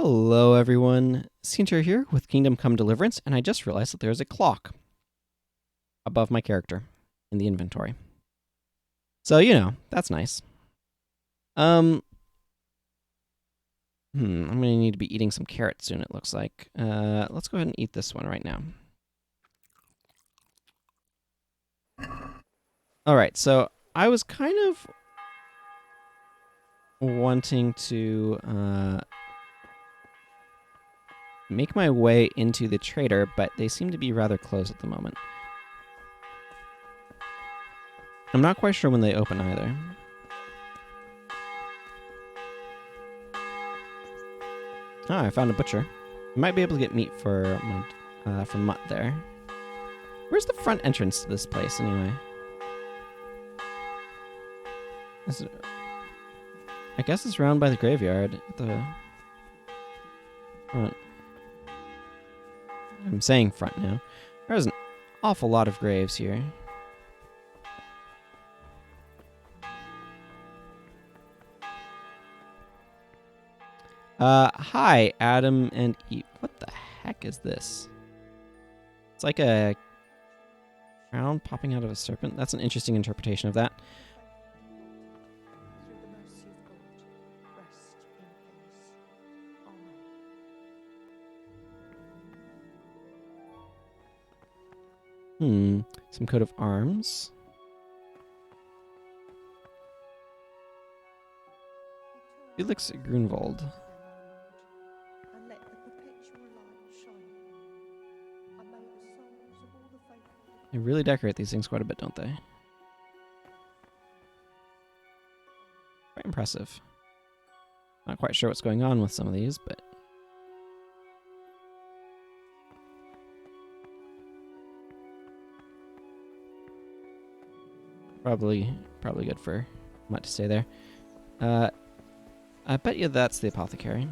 Hello everyone, Sientir here with Kingdom Come Deliverance, and I just realized that there's a clock above my character in the inventory. So, that's nice. I'm gonna need to be eating some carrots soon, it looks like. Let's go ahead and eat this one right now. Alright, so I was kind of wanting to make my way into the trader, but they seem to be rather closed at the moment. I'm not quite sure when they open either. Ah, I found a butcher. I might be able to get meat for Mutt there. Where's the front entrance to this place anyway? I guess it's around by the graveyard at the front. I'm saying front now. There's an awful lot of graves here. Hi, Adam and Eve. What the heck is this? It's like a crown popping out of a serpent. That's an interesting interpretation of that. Some coat of arms. Felix Grunwald. They really decorate these things quite a bit, don't they? Quite impressive. Not quite sure what's going on with some of these, but... Probably good for Mutt to stay there. I bet you that's the apothecary.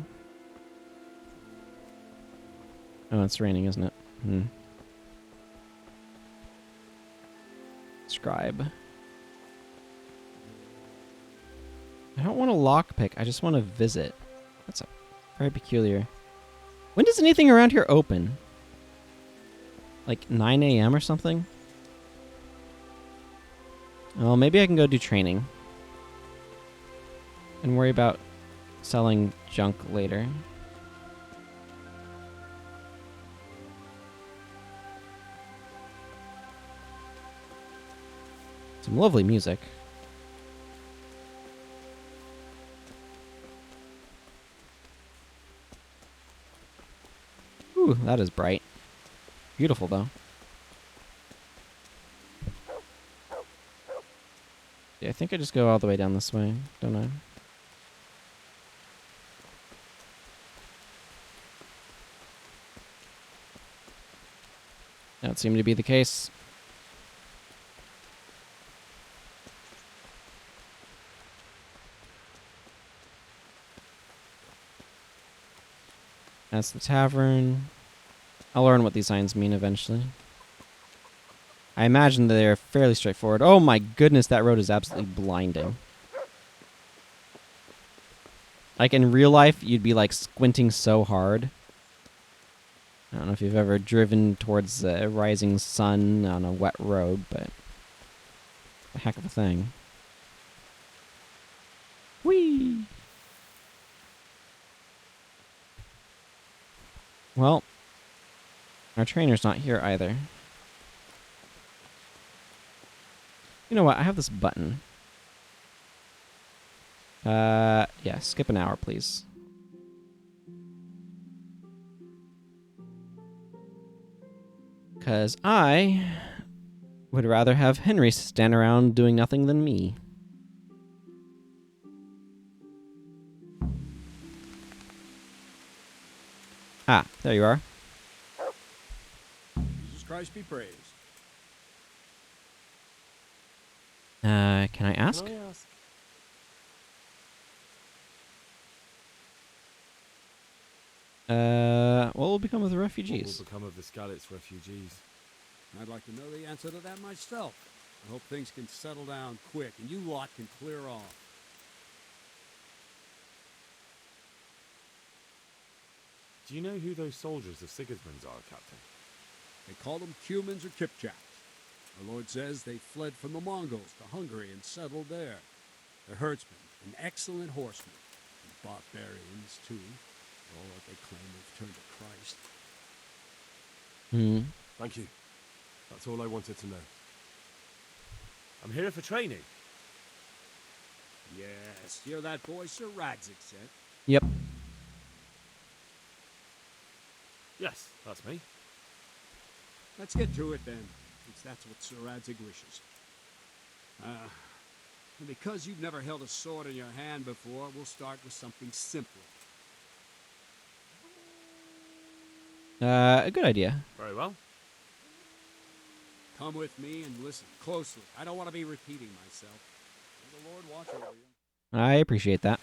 Oh, it's raining, isn't it? Scribe. I don't want a lockpick. I just want to visit. That's very peculiar. When does anything around here open? Like 9 a.m. or something? Well, maybe I can go do training. And worry about selling junk later. Some lovely music. Ooh, that is bright. Beautiful, though. Yeah, I think I just go all the way down this way, don't I? That would seem to be the case. That's the tavern. I'll learn what these signs mean eventually. I imagine they're fairly straightforward. Oh my goodness, that road is absolutely blinding. Like in real life, you'd be like squinting so hard. I don't know if you've ever driven towards a rising sun on a wet road, but a heck of a thing. Whee! Well, our trainer's not here either. You know what? I have this button. Yeah, skip an hour, please. Because I would rather have Henry stand around doing nothing than me. Ah, there you are. Jesus Christ be praised. Can I ask? What will become of the refugees? What will become of the Skalitz refugees? I'd like to know the answer to that myself. I hope things can settle down quick and you lot can clear off. Do you know who those soldiers of Sigismund's are, Captain? They call them Cumans or Kipchaks. The Lord says they fled from the Mongols to Hungary and settled there. They're herdsmen and excellent horsemen. And barbarians, too. For all that they claim they've turned to Christ. Hmm. Thank you. That's all I wanted to know. I'm here for training. Yes, you're that boy Sir Radzig said. Yep. Yes, that's me. Let's get to it then, since that's what Sir Radzig wishes. And because you've never held a sword in your hand before, we'll start with something simpler. A good idea. Very well. Come with me and listen closely. I don't want to be repeating myself. May the Lord watch over you. I appreciate that.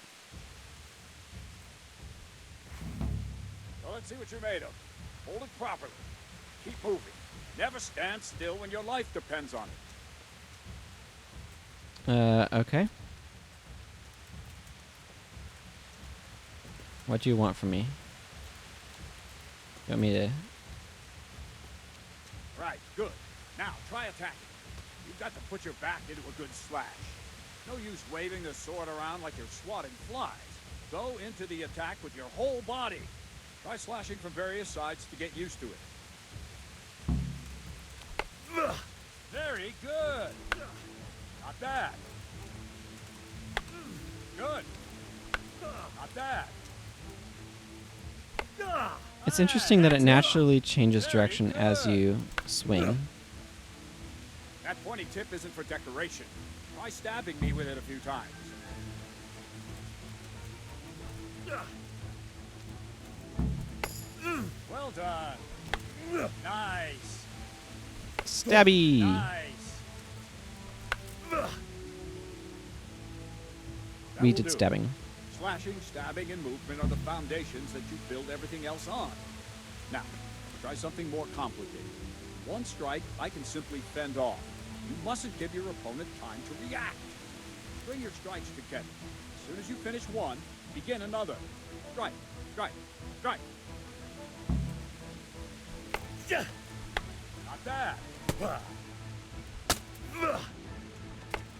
So let's see what you're made of. Hold it properly. Keep moving. Never stand still when your life depends on it. Okay. What do you want from me? You want me to... Right, good. Now, try attacking. You've got to put your back into a good slash. No use waving the sword around like you're swatting flies. Go into the attack with your whole body. Try slashing from various sides to get used to it. Very good. Not bad. Good. Not bad. It's interesting that it naturally changes direction as you swing. That pointy tip isn't for decoration. Try stabbing me with it a few times. Well done. Nice. Stabby! Nice. We That'll did do. stabbing. Slashing, stabbing, and movement are the foundations that you build everything else on. Now, try something more complicated. One strike, I can simply fend off. You mustn't give your opponent time to react. Bring your strikes together. As soon as you finish one, begin another. Strike, strike, strike. Not bad. All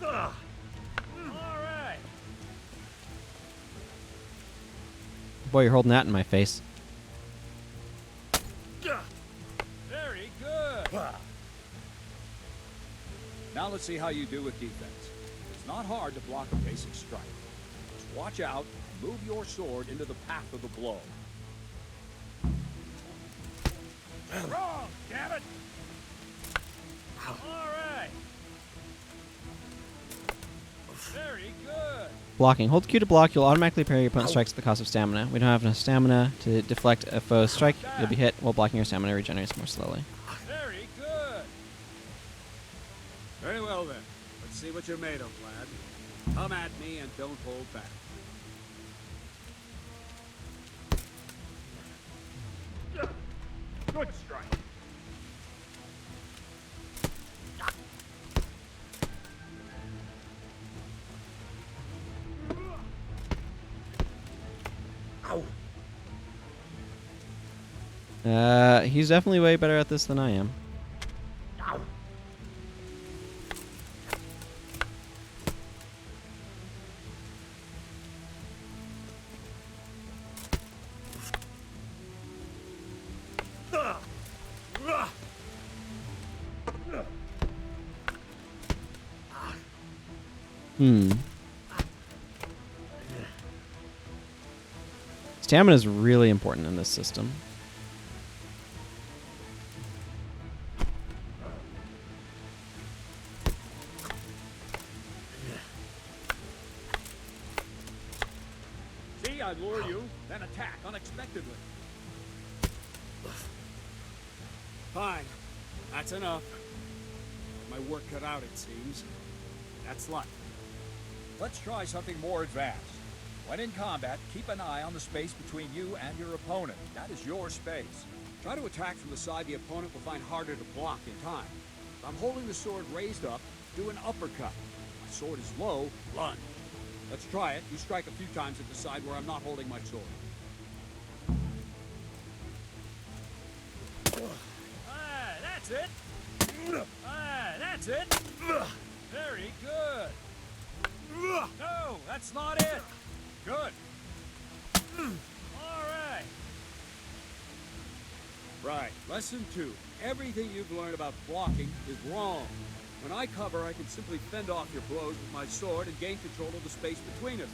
right. Boy, you're holding that in my face. Very good. Now let's see how you do with defense. It's not hard to block a basic strike. Just watch out and move your sword into the path of the blow. Wrong, damn it! All right. Very good. Blocking. Hold Q to block. You'll automatically parry your opponent's strikes at the cost of stamina. We don't have enough stamina to deflect a foe's strike. You'll be hit while blocking. Your stamina regenerates more slowly. Very good. Very well then. Let's see what you're made of, lad. Come at me and don't hold back. Good strike. He's definitely way better at this than I am. Stamina is really important in this system. See, I lure you, then attack unexpectedly. Fine. That's enough. My work cut out, it seems. That's life. Let's try something more advanced. When in combat, keep an eye on the space between you and your opponent. That is your space. Try to attack from the side the opponent will find harder to block in time. If I'm holding the sword raised up, do an uppercut. My sword is low, lunge. Let's try it. You strike a few times at the side where I'm not holding my sword. Very good. No, that's not it. Good. All right. Right. Lesson 2. Everything you've learned about blocking is wrong. When I cover, I can simply fend off your blows with my sword and gain control of the space between us.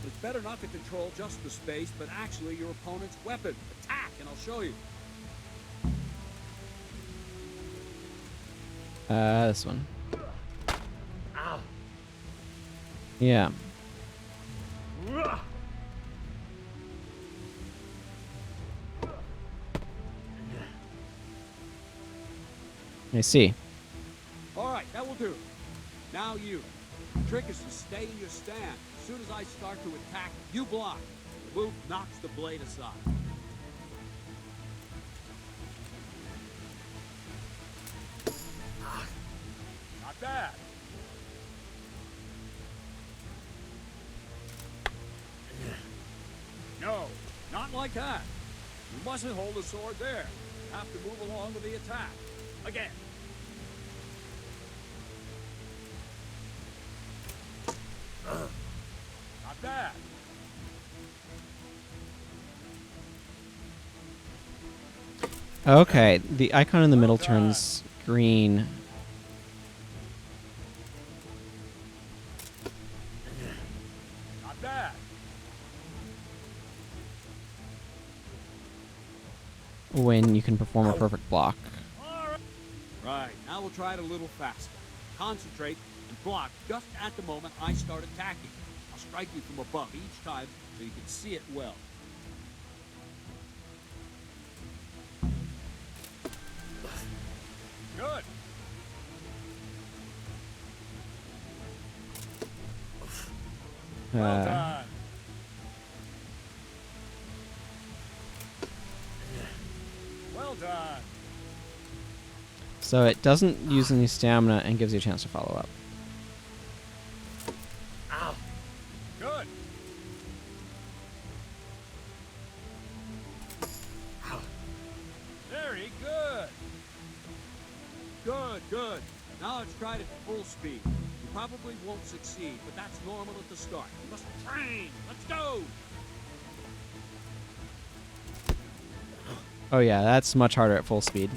But it's better not to control just the space, but actually your opponent's weapon. Attack, and I'll show you. This one. Ow. Yeah. I see. All right, that will do. Now you. The trick is to stay in your stand. As soon as I start to attack, you block. The move knocks the blade aside. Not bad. No, not like that. You mustn't hold the sword there. You have to move along with the attack. Again. Not bad. Okay, the icon in the middle turns green. Not bad. When you can perform a perfect block. Right, now we'll try it a little faster. Concentrate and block just at the moment I start attacking. I'll strike you from above each time so you can see it well. Good. Well done. Well done. So it doesn't use any stamina and gives you a chance to follow up. Ow. Good. Very good. Good, good. Now let's try it at full speed. You probably won't succeed, but that's normal at the start. You must train. Let's go. Oh yeah, that's much harder at full speed.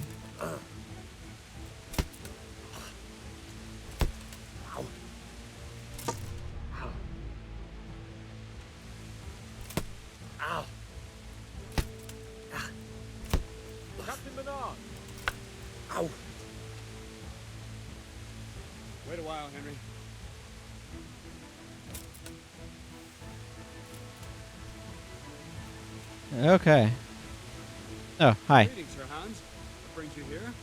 Ow. Captain Menard. Ow. Wait a while, Henry. Okay. Oh, hi. Greetings, Sir Hans. What brings you here?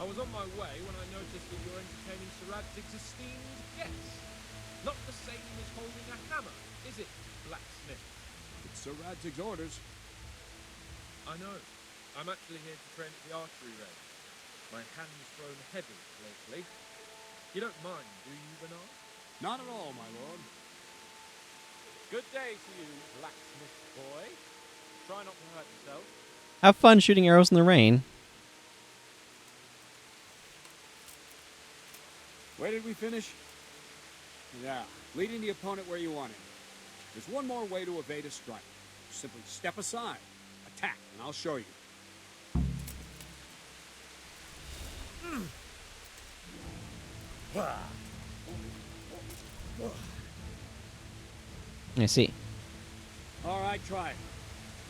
I was on my way when I noticed that you're entertaining Sir Radtig's esteemed guests. Not the same as holding a hammer, is it, blacksmith? It's Sir Radtig's orders. I know. I'm actually here to train at the archery range. My hand's grown heavy lately. You don't mind, do you, Bernard? Not at all, my lord. Good day to you, blacksmith boy. Try not to hurt yourself. Have fun shooting arrows in the rain. Where did we finish? Yeah, leading the opponent where you want him. There's one more way to evade a strike. Simply step aside, attack, and I'll show you. I see. All right, try it.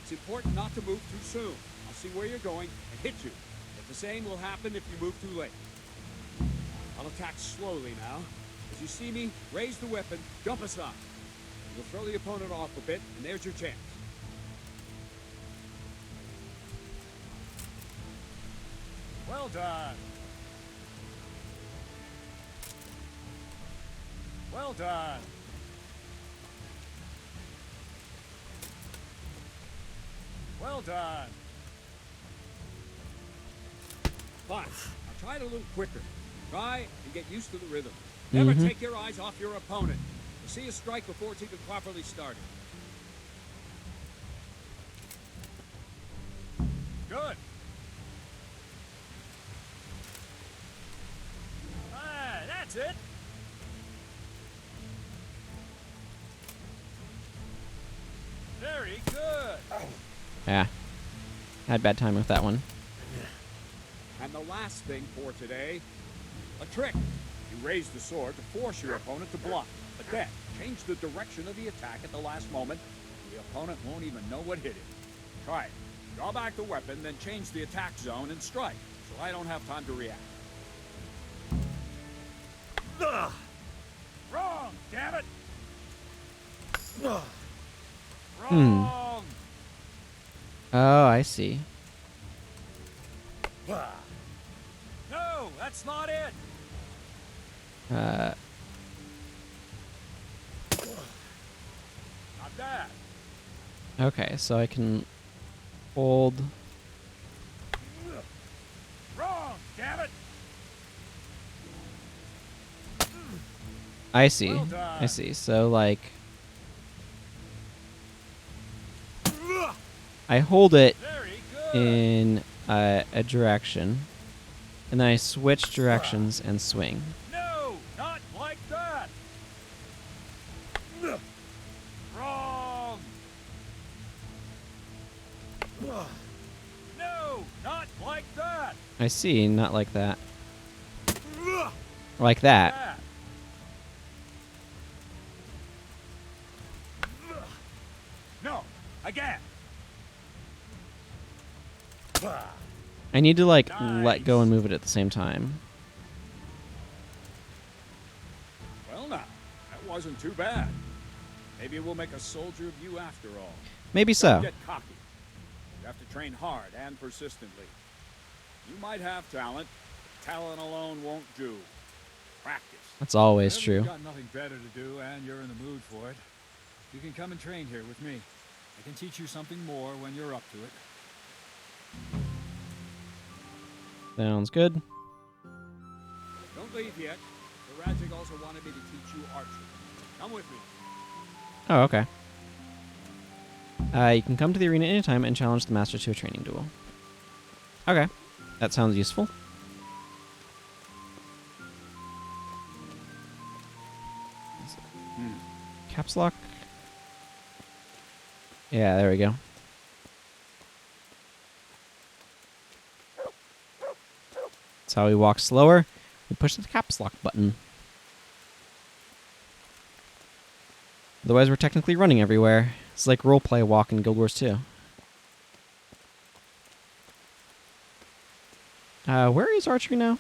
It's important not to move too soon. I'll see where you're going and hit you. But the same will happen if you move too late. I'll attack slowly now. As you see me, raise the weapon, jump aside. You'll throw the opponent off a bit, and there's your chance. Well done. Well done. Well done. Fine. Now try it a little quicker. Try and get used to the rhythm. Never take your eyes off your opponent. You'll see a strike before it's even properly started. Good. Ah, that's it. Very good. Yeah. Had bad time with that one. And the last thing for today, a trick. You raise the sword to force your opponent to block, but then change the direction of the attack at the last moment. The opponent won't even know what hit him. Try it. Draw back the weapon, then change the attack zone and strike, so I don't have time to react. Ugh. Wrong, damn it! Ugh. Wrong! Oh, I see. No, that's not it! Uh, Not that. okay, so I can hold. Wrong, damn it! I see. Well done. I see. So, like, I hold it Very good. in a direction, and then I switch directions and swing. No, not like that. Wrong. No, not like that. I see, not like that. Like that. No, again. I need to, like, Nice. let go and move it at the same time. Well, now, that wasn't too bad. Maybe we'll make a soldier of you after all. Maybe Don't so. get cocky. You have to train hard and persistently. You might have talent. Talent alone won't do. Practice. That's always Whenever true. you've got nothing better to do and you're in the mood for it, you can come and train here with me. I can teach you something more when you're up to it. Sounds good. Don't leave yet. The Radzig also wanted me to teach you archery. Come with me. Oh, okay. You can come to the arena anytime and challenge the master to a training duel. Okay. That sounds useful. Caps lock. Yeah, there we go. That's how we walk slower. We push the caps lock button. Otherwise, we're technically running everywhere. It's like roleplay walk in Guild Wars 2. Where is archery now?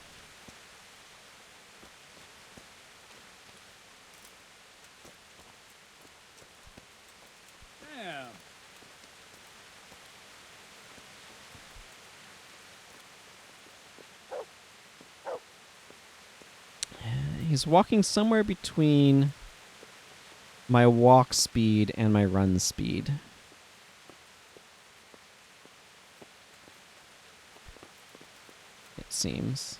Damn. He's walking somewhere between my walk speed and my run speed. It seems.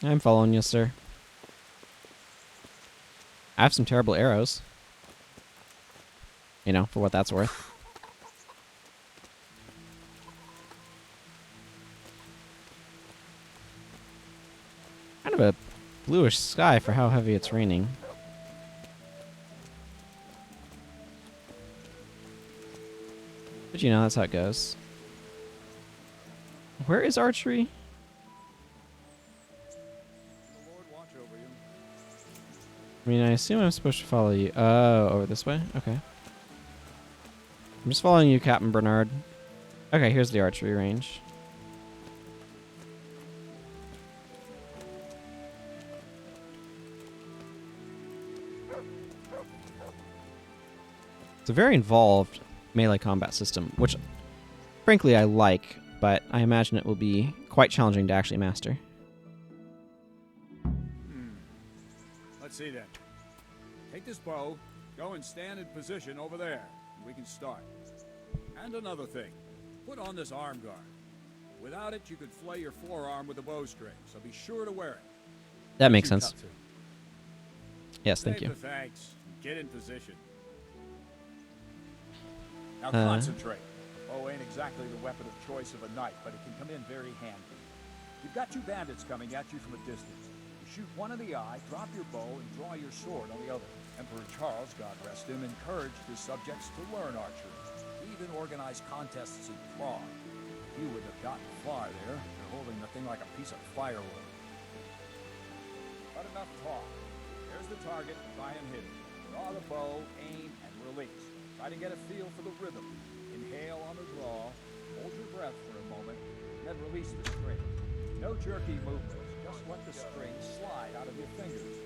I'm following you, sir. I have some terrible arrows. You know, for what that's worth. Kind of a bluish sky for how heavy it's raining. But you know, that's how it goes. Where is archery? The Lord watch over you. I mean, I assume I'm supposed to follow you. Oh, over this way? Okay. I'm just following you, Captain Bernard. Okay, here's the archery range. It's a very involved melee combat system, which, frankly, I like, but I imagine it will be quite challenging to actually master. Let's see then. Take this bow, go and stand in position over there, and we can start. And another thing, put on this arm guard. Without it, you could flay your forearm with a bowstring, so be sure to wear it. That makes You sense. cut to. Yes, thank Save you. the thanks. Get in position. Now concentrate. Bow ain't exactly the weapon of choice of a knight, but it can come in very handy. You've got two bandits coming at you from a distance. You shoot one in the eye, drop your bow, and draw your sword on the other. Emperor Charles, God rest him, encouraged his subjects to learn archery. He even organized contests in Prague. You wouldn't have gotten far there. They're holding the thing like a piece of firewood. But enough talk. There's the target. Try and hit it. Draw the bow, aim, and release. Try to get a feel for the rhythm. Inhale on the draw. Hold your breath for a moment, and then release the string. No jerky movements. Just let the string slide out of your fingers,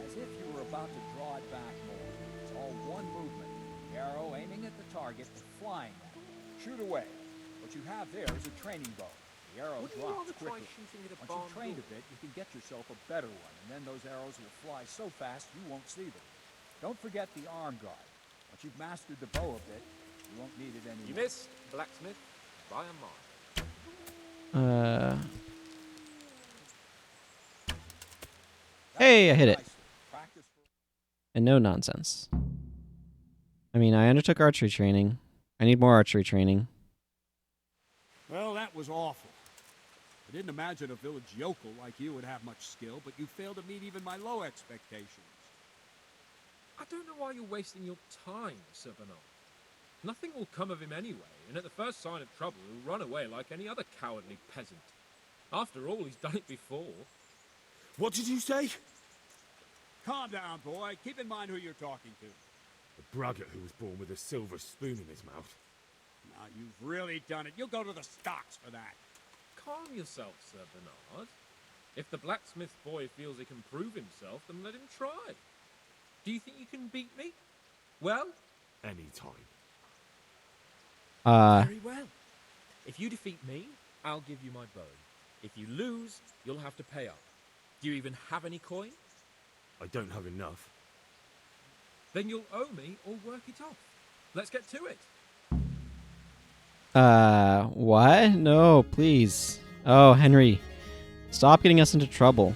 as if you were about to draw it back more. It's all one movement. The arrow aiming at the target and flying at it. Shoot away. What you have there is a training bow. The arrow drops quickly. Once you've trained a bit, you can get yourself a better one, and then those arrows will fly so fast you won't see them. Don't forget the arm guard. Once you've mastered the bow a bit, you won't need it anymore. You missed, blacksmith, by a mile. Hey, I hit it. Practice for... And no nonsense. I mean, I undertook archery training. I need more archery training. Well, that was awful. I didn't imagine a village yokel like you would have much skill, but you failed to meet even my low expectations. I don't know why you're wasting your time, Sir Bernard. Nothing will come of him anyway, and at the first sign of trouble, he'll run away like any other cowardly peasant. After all, he's done it before. What did you say? Calm down, boy. Keep in mind who you're talking to. The braggart who was born with a silver spoon in his mouth. Now, you've really done it. You'll go to the stocks for that. Calm yourself, Sir Bernard. If the blacksmith boy feels he can prove himself, then let him try. Do you think you can beat me? Well? Any time. Very well. If you defeat me, I'll give you my bow. If you lose, you'll have to pay up. Do you even have any coin? I don't have enough. Then you'll owe me or work it off. Let's get to it. What? No, please. Oh, Henry. Stop getting us into trouble.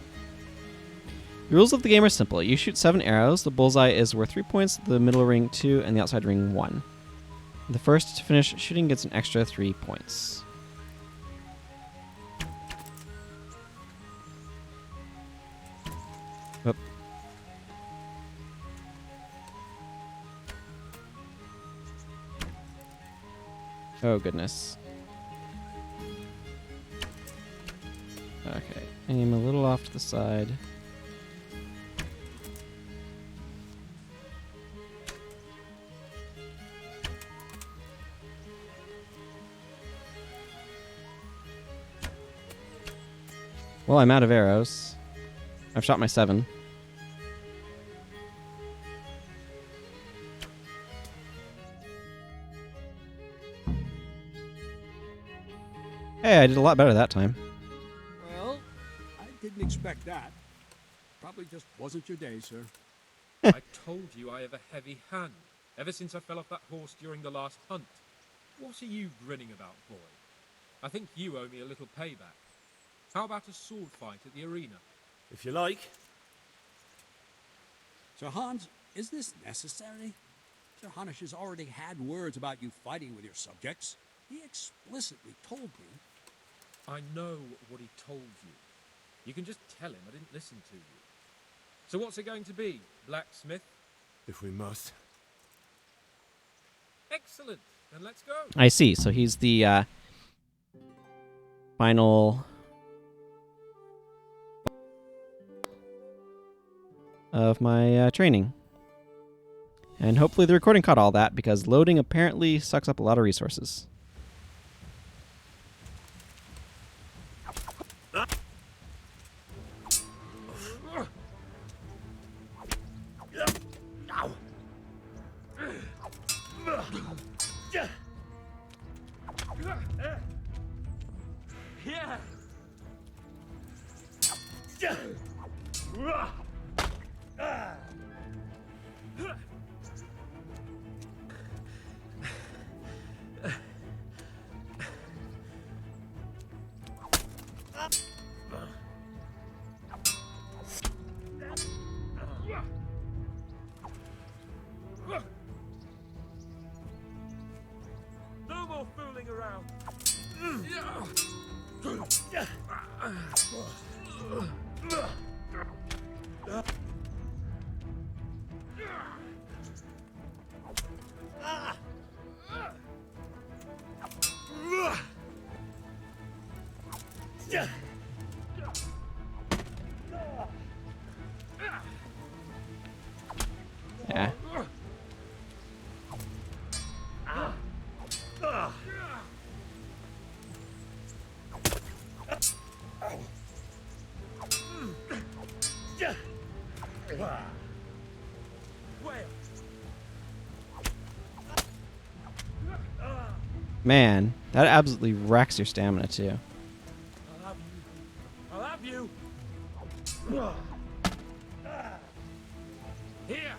The rules of the game are simple. You shoot 7 arrows. The bullseye is worth 3 points, the middle ring 2, and the outside ring 1. The first to finish shooting gets an extra 3 points. Oop. Oh, goodness. Okay, aim a little off to the side. Well, I'm out of arrows. I've shot my 7. Hey, I did a lot better that time. Well, I didn't expect that. Probably just wasn't your day, sir. I told you I have a heavy hand, ever since I fell off that horse during the last hunt. What are you grinning about, boy? I think you owe me a little payback. How about a sword fight at the arena? If you like. Sir Hans, is this necessary? Sir Hanush has already had words about you fighting with your subjects. He explicitly told me. I know what he told you. You can just tell him I didn't listen to you. So what's it going to be, blacksmith? If we must. Excellent. Then let's go. I see. So he's the final of my training. And hopefully the recording caught all that, because loading apparently sucks up a lot of resources. No more fooling fooling around. Yeah. Man, that absolutely wrecks your stamina too. I'll have you. Here.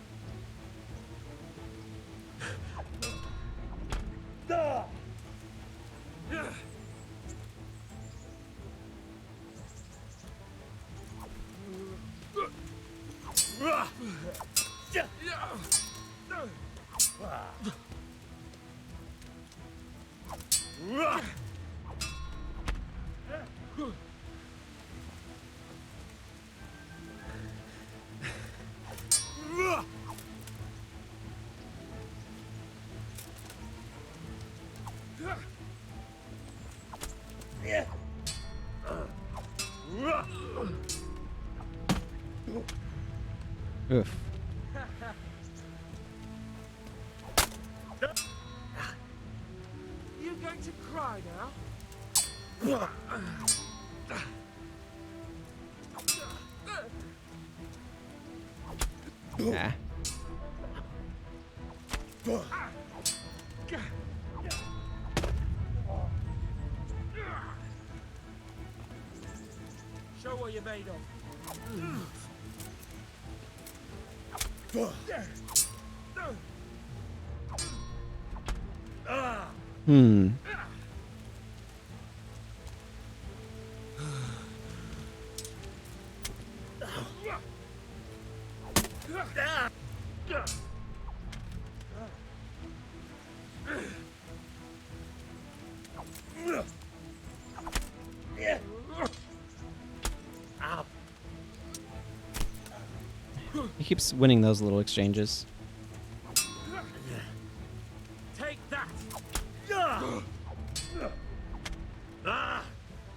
Oof. You going to cry now? Yeah. Show what you're made of. Hmm. He keeps winning those little exchanges. Take that.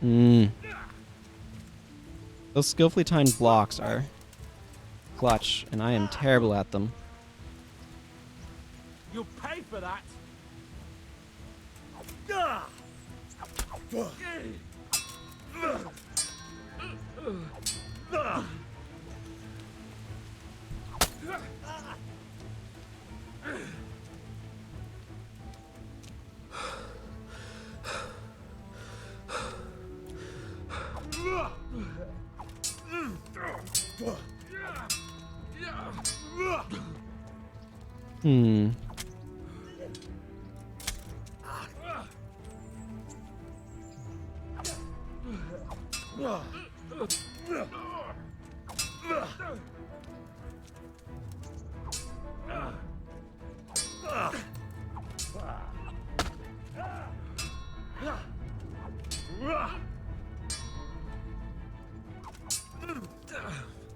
Hmm. Those skillfully timed blocks are clutch, and I am terrible at them. You'll pay for that. Hmm.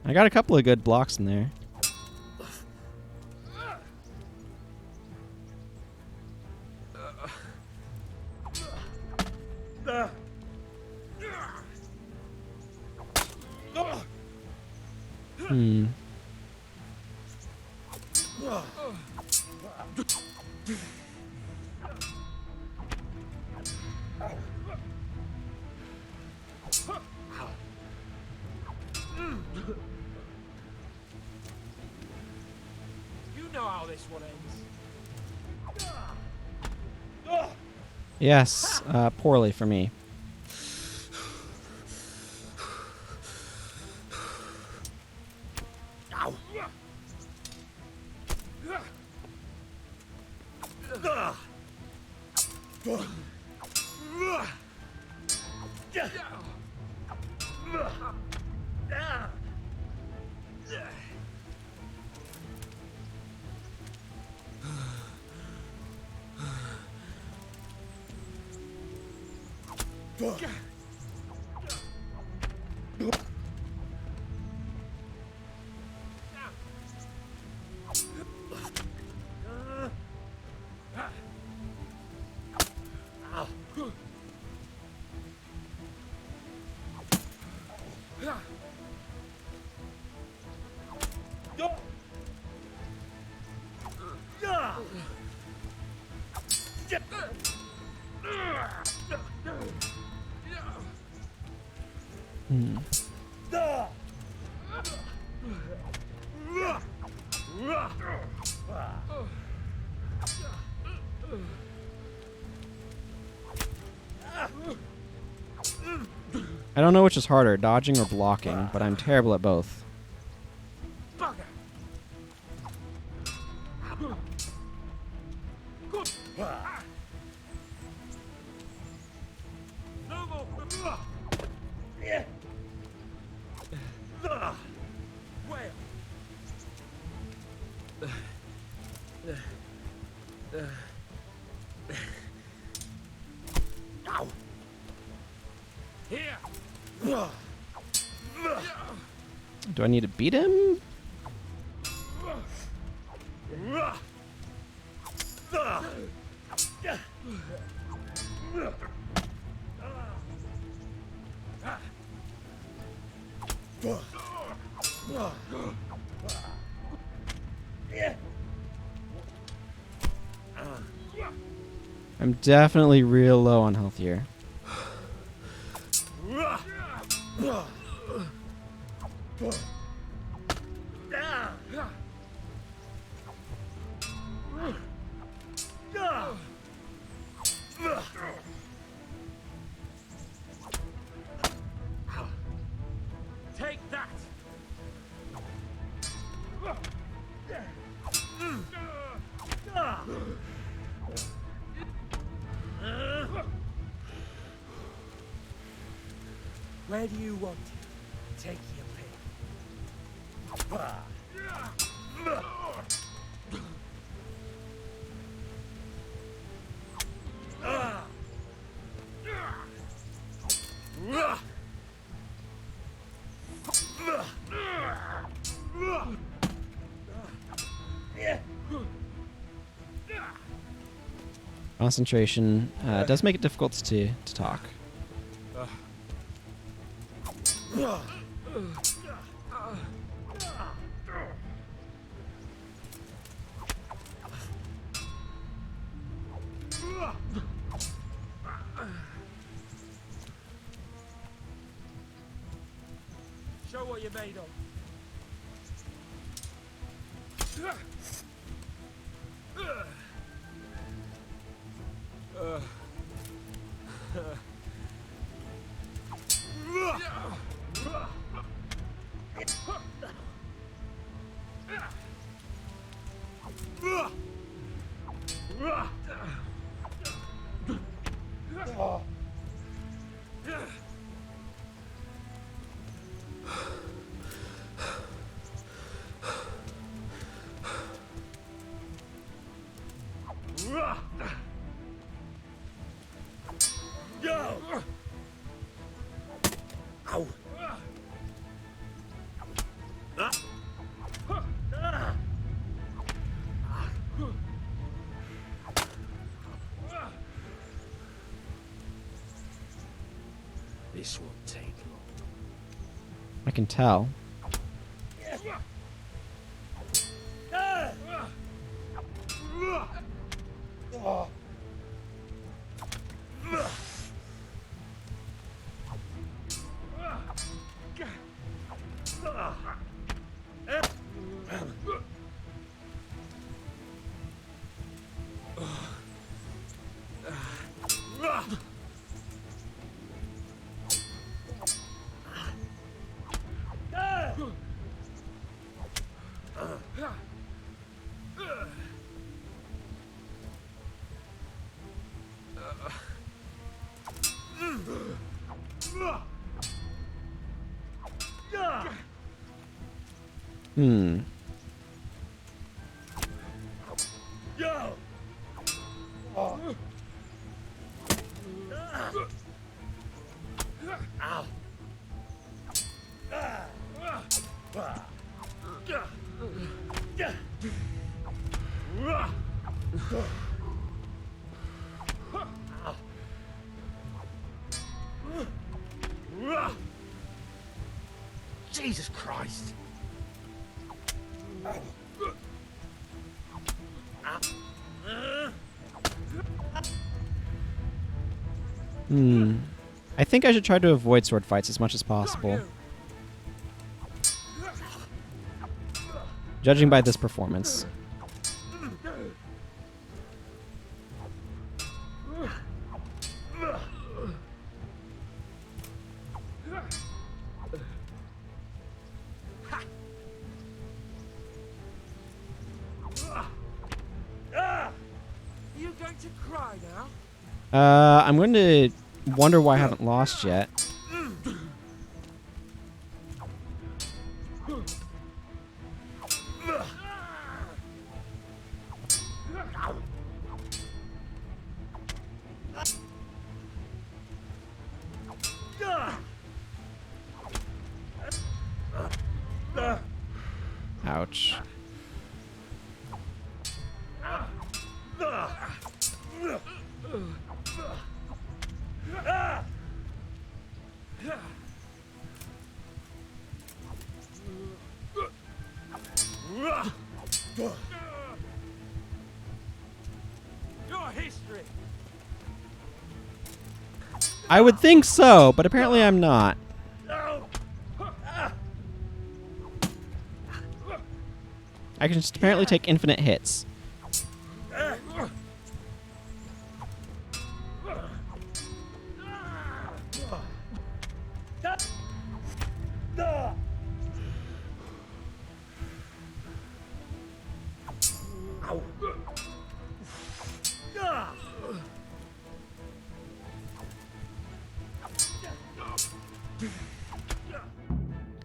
I got a couple of good blocks in there. Hmm. You know how this one ends. Yes, poorly for me. Hmm. I don't know which is harder, dodging or blocking, but I'm terrible at both. Bugger! Good. No more. Well. Ow. Here. Do I need to beat him? I'm definitely real low on health here. Take that. Where do you want it? Take your pick. Concentration does make it difficult to talk. Show what you're made of. Ow. This won't take long. I can tell. Hmm. Jesus Christ! I think I should try to avoid sword fights as much as possible. Judging by this performance. You going to cry now? I'm going to wonder why I haven't lost yet. Ouch. Your history. I would think so, but apparently I'm not. I can just apparently take infinite hits.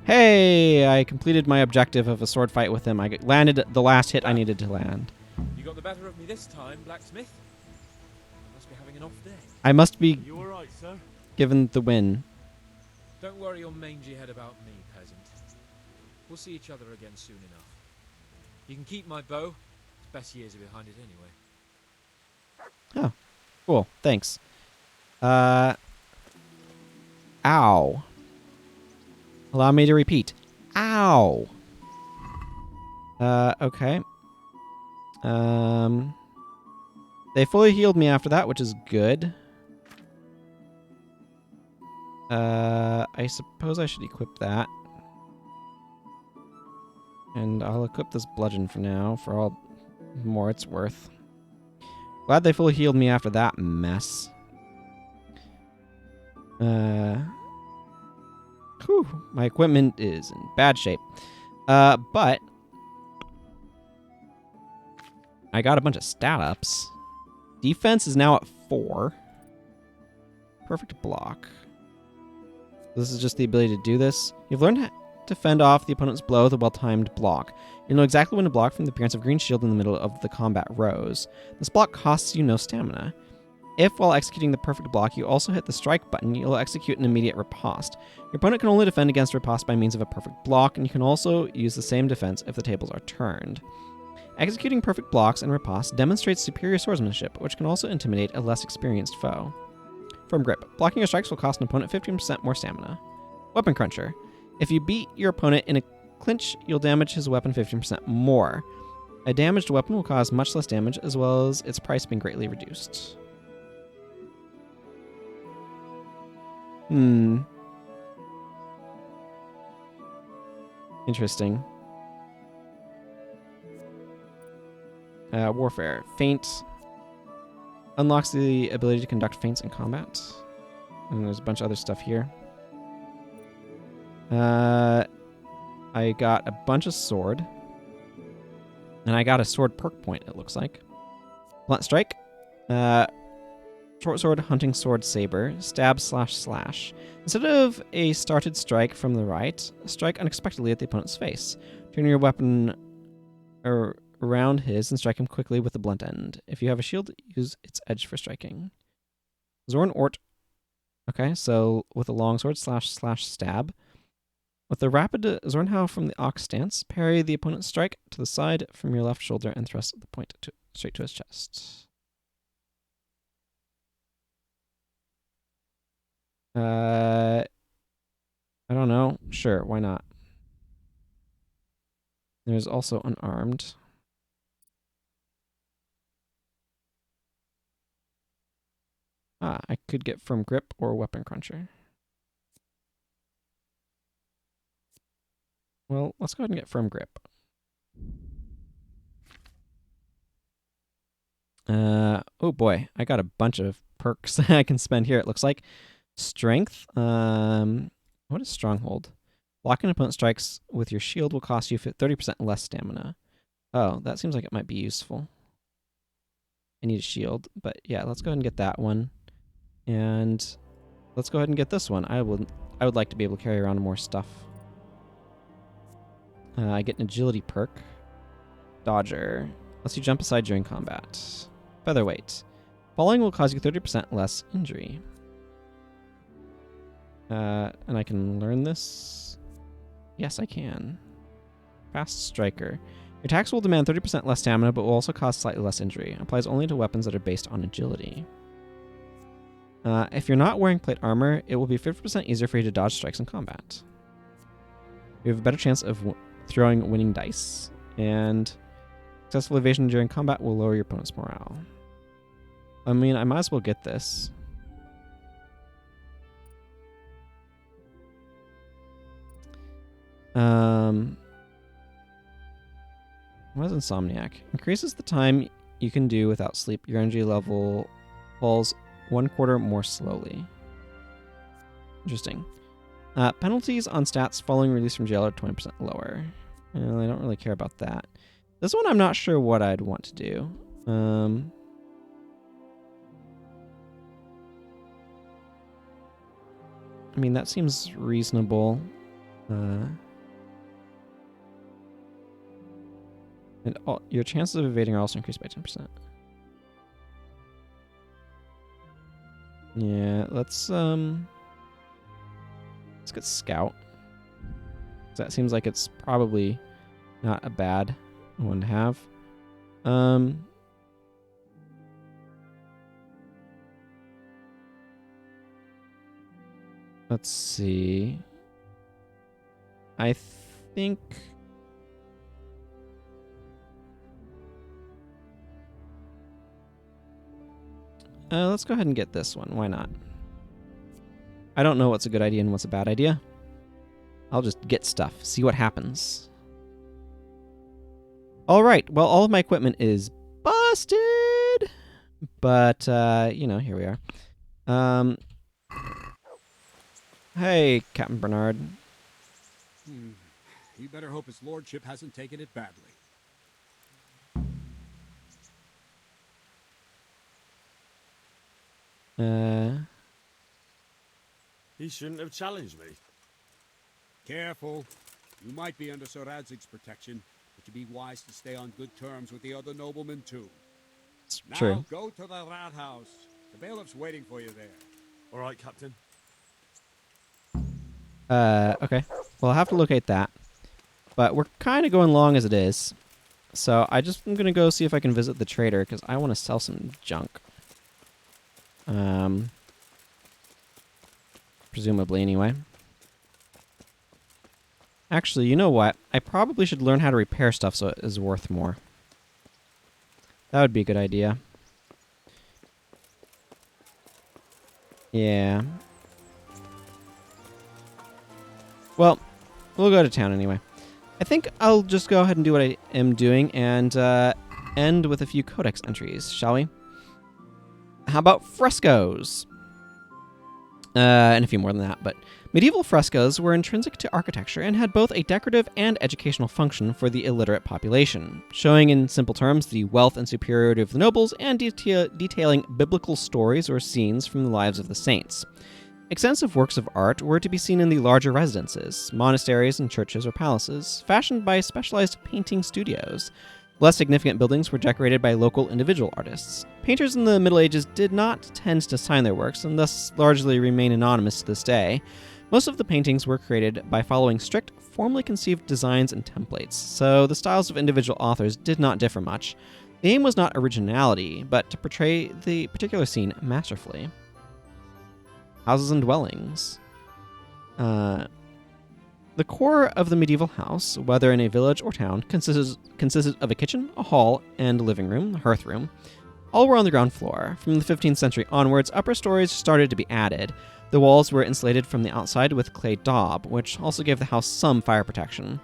Hey, I completed my objective of a sword fight with him. I landed the last hit I needed to land. You got the better of me this time, blacksmith. I must be having an off day. I must be You alright, sir? given the win. Don't worry your mangy head about me, peasant. We'll see each other again soon enough. You can keep my bow. Its best years are behind it anyway. Oh, cool. Thanks. Ow. Allow me to repeat. Ow. Okay. They fully healed me after that, which is good. I suppose I should equip that. And I'll equip this bludgeon for now, for all more it's worth. Glad they fully healed me after that mess. Whew, my equipment is in bad shape. But I got a bunch of stat ups. Defense is now at 4. Perfect block. This is just the ability to do this. You've learned to fend off the opponent's blow with a well-timed block. You know exactly when to block from the appearance of green shield in the middle of the combat rows. This block costs you no stamina. If, while executing the perfect block, you also hit the strike button, you'll execute an immediate riposte. Your opponent can only defend against riposte by means of a perfect block, and you can also use the same defense if the tables are turned. Executing perfect blocks and riposte demonstrates superior swordsmanship, which can also intimidate a less experienced foe. Firm grip. Blocking your strikes will cost an opponent 15% more stamina. Weapon cruncher. If you beat your opponent in a clinch, you'll damage his weapon 15% more. A damaged weapon will cause much less damage, as well as its price being greatly reduced. Interesting. Warfare. Feint. Unlocks the ability to conduct feints in combat. And there's a bunch of other stuff here. I got a bunch of sword. And I got a sword perk point, it looks like. Blunt strike. Short sword, hunting sword, saber, stab, slash. Instead of a started strike from the right, strike unexpectedly at the opponent's face. Turn your weapon around his and strike him quickly with the blunt end. If you have a shield, use its edge for striking. Zorn Ort Okay, so with a longsword / stab. With the rapid Zornhau from the Ox stance, parry the opponent's strike to the side from your left shoulder and thrust the point straight to his chest. I don't know. Sure, why not? There's also unarmed. I could get firm grip or weapon cruncher. Well, let's go ahead and get firm grip. Oh boy, I got a bunch of perks I can spend here, it looks like. Strength. What is Stronghold? Blocking opponent strikes with your shield will cost you 30% less stamina. Oh, that seems like it might be useful. I need a shield, but yeah, let's go ahead and get that one. And let's go ahead and get this one. I would like to be able to carry around more stuff. I get an agility perk. Dodger. Lets you jump aside during combat. Featherweight. Falling will cause you 30% less injury. And I can learn this? Yes, I can. Fast Striker. Your attacks will demand 30% less stamina, but will also cause slightly less injury. Applies only to weapons that are based on agility. If you're not wearing plate armor, it will be 50% easier for you to dodge strikes in combat. You have a better chance of throwing winning dice, and successful evasion during combat will lower your opponent's morale. I mean, I might as well get this. What is Insomniac? Increases the time you can do without sleep. Your energy level falls 1/4 more slowly. Interesting. Penalties on stats following release from jail are 20% lower. Well, I don't really care about that. This one I'm not sure what I'd want to do. I mean, that seems reasonable. And your chances of evading are also increased by 10%. Yeah, let's get Scout. That seems like it's probably not a bad one to have. Let's see. I think let's go ahead and get this one. Why not? I don't know what's a good idea and what's a bad idea. I'll just get stuff, see what happens. All right, well, all of my equipment is busted, but, you know, here we are. Hey, Captain Bernard. You better hope his lordship hasn't taken it badly. He shouldn't have challenged me. Careful. You might be under Sir Radzig's protection, but you'd be wise to stay on good terms with the other noblemen, too. It's now true. Go to the rat house. The bailiff's waiting for you there. All right, Captain. Okay. Well, I'll have to locate that. But we're kind of going long as it is. So I'm going to go see if I can visit the trader, because I want to sell some junk. Presumably, anyway. Actually, you know what? I probably should learn how to repair stuff so it is worth more. That would be a good idea. Yeah. Well, we'll go to town anyway. I think I'll just go ahead and do what I am doing and end with a few codex entries, shall we? How about frescoes? And a few more than that, but medieval frescoes were intrinsic to architecture and had both a decorative and educational function for the illiterate population, showing in simple terms the wealth and superiority of the nobles and detailing biblical stories or scenes from the lives of the saints. Extensive works of art were to be seen in the larger residences, monasteries and churches or palaces, fashioned by specialized painting studios. Less significant buildings were decorated by local individual artists. Painters in the Middle Ages did not tend to sign their works, and thus largely remain anonymous to this day. Most of the paintings were created by following strict, formally conceived designs and templates, so the styles of individual authors did not differ much. The aim was not originality, but to portray the particular scene masterfully. Houses and dwellings. The core of the medieval house, whether in a village or town, consisted of a kitchen, a hall, and a living room, a hearth room. All were on the ground floor. From the 15th century onwards, upper stories started to be added. The walls were insulated from the outside with clay daub, which also gave the house some fire protection.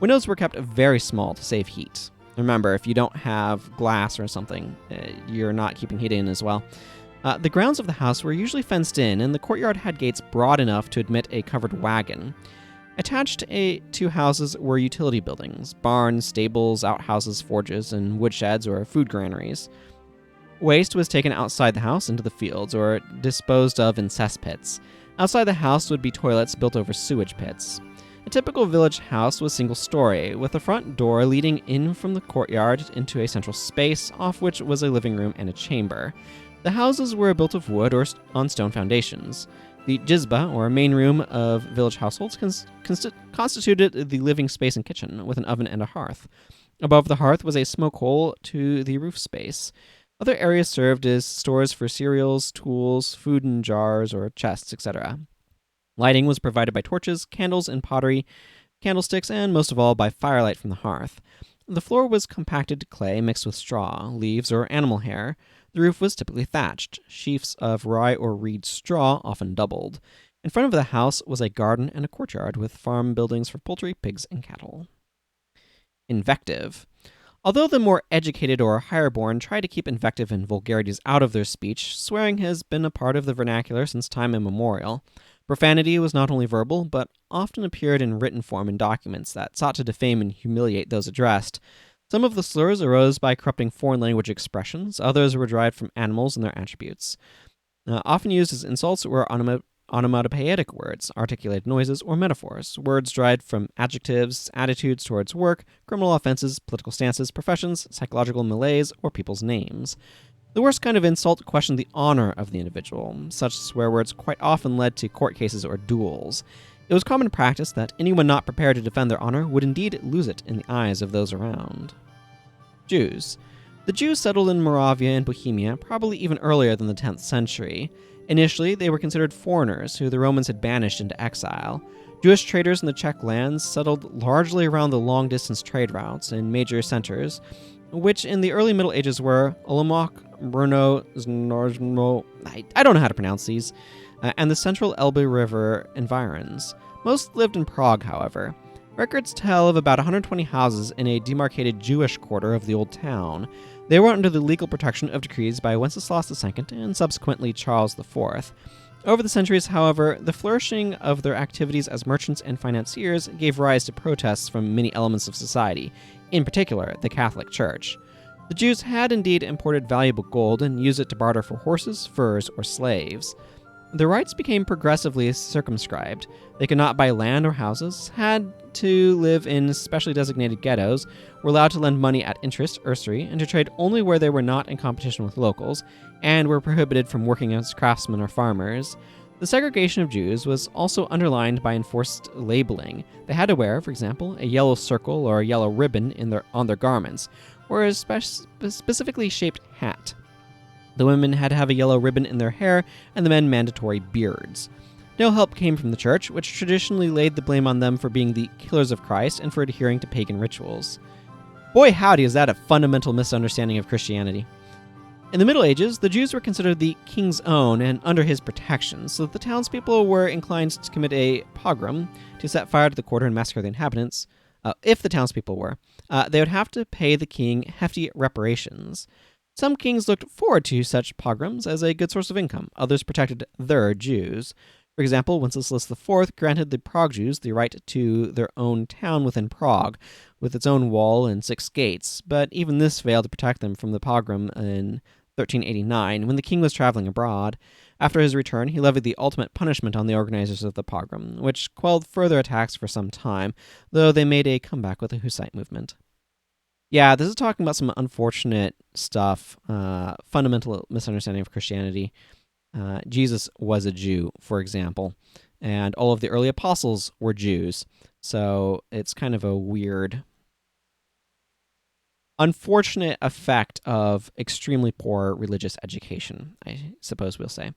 Windows were kept very small to save heat. Remember, if you don't have glass or something, you're not keeping heat in as well. The grounds of the house were usually fenced in, and the courtyard had gates broad enough to admit a covered wagon. Attached to houses were utility buildings, barns, stables, outhouses, forges, and woodsheds or food granaries. Waste was taken outside the house into the fields or disposed of in cesspits. Outside the house would be toilets built over sewage pits. A typical village house was single-story, with a front door leading in from the courtyard into a central space, off which was a living room and a chamber. The houses were built of wood or on stone foundations. The jizba, or main room of village households, constituted the living space and kitchen, with an oven and a hearth. Above the hearth was a smoke hole to the roof space. Other areas served as stores for cereals, tools, food in jars or chests, etc. Lighting was provided by torches, candles and pottery, candlesticks, and most of all by firelight from the hearth. The floor was compacted clay mixed with straw, leaves, or animal hair. The roof was typically thatched, sheafs of rye or reed straw often doubled. In front of the house was a garden and a courtyard with farm buildings for poultry, pigs, and cattle. Invective. Although the more educated or higher-born try to keep invective and vulgarities out of their speech, swearing has been a part of the vernacular since time immemorial. Profanity was not only verbal, but often appeared in written form in documents that sought to defame and humiliate those addressed. Some of the slurs arose by corrupting foreign language expressions, others were derived from animals and their attributes. Often used as insults were onomatopoeic words, articulated noises, or metaphors, words derived from adjectives, attitudes towards work, criminal offenses, political stances, professions, psychological malaise, or people's names. The worst kind of insult questioned the honor of the individual. Such swear words quite often led to court cases or duels. It was common practice that anyone not prepared to defend their honor would indeed lose it in the eyes of those around. Jews. The Jews settled in Moravia and Bohemia probably even earlier than the 10th century. Initially, they were considered foreigners who the Romans had banished into exile. Jewish traders in the Czech lands settled largely around the long-distance trade routes in major centers, which in the early Middle Ages were Olomouc, Brno, Znojmo, I don't know how to pronounce these, and the central Elbe River environs. Most lived in Prague, however. Records tell of about 120 houses in a demarcated Jewish quarter of the old town. They were under the legal protection of decrees by Wenceslas II and subsequently Charles IV. Over the centuries, however, the flourishing of their activities as merchants and financiers gave rise to protests from many elements of society, in particular the Catholic Church. The Jews had indeed imported valuable gold and used it to barter for horses, furs, or slaves. Their rights became progressively circumscribed. They could not buy land or houses, had to live in specially designated ghettos, were allowed to lend money at interest, usury, and to trade only where they were not in competition with locals, and were prohibited from working as craftsmen or farmers. The segregation of Jews was also underlined by enforced labeling. They had to wear, for example, a yellow circle or a yellow ribbon on their garments, or a specifically shaped hat. The women had to have a yellow ribbon in their hair, and the men mandatory beards. No help came from the church, which traditionally laid the blame on them for being the killers of Christ and for adhering to pagan rituals. Boy howdy, is that a fundamental misunderstanding of Christianity. In the Middle Ages, the Jews were considered the king's own and under his protection, so that the townspeople were inclined to commit a pogrom, to set fire to the quarter and massacre the inhabitants. If the townspeople were, they would have to pay the king hefty reparations. Some kings looked forward to such pogroms as a good source of income. Others protected their Jews. For example, Wenceslas IV granted the Prague Jews the right to their own town within Prague, with its own wall and 6 gates, but even this failed to protect them from the pogrom in 1389, when the king was traveling abroad. After his return, he levied the ultimate punishment on the organizers of the pogrom, which quelled further attacks for some time, though they made a comeback with the Hussite movement. Yeah, this is talking about some unfortunate stuff, fundamental misunderstanding of Christianity. Jesus was a Jew, for example, and all of the early apostles were Jews. So it's kind of a weird, unfortunate effect of extremely poor religious education, I suppose we'll say.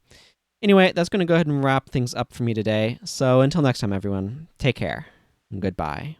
Anyway, that's going to go ahead and wrap things up for me today. So until next time, everyone, take care and goodbye.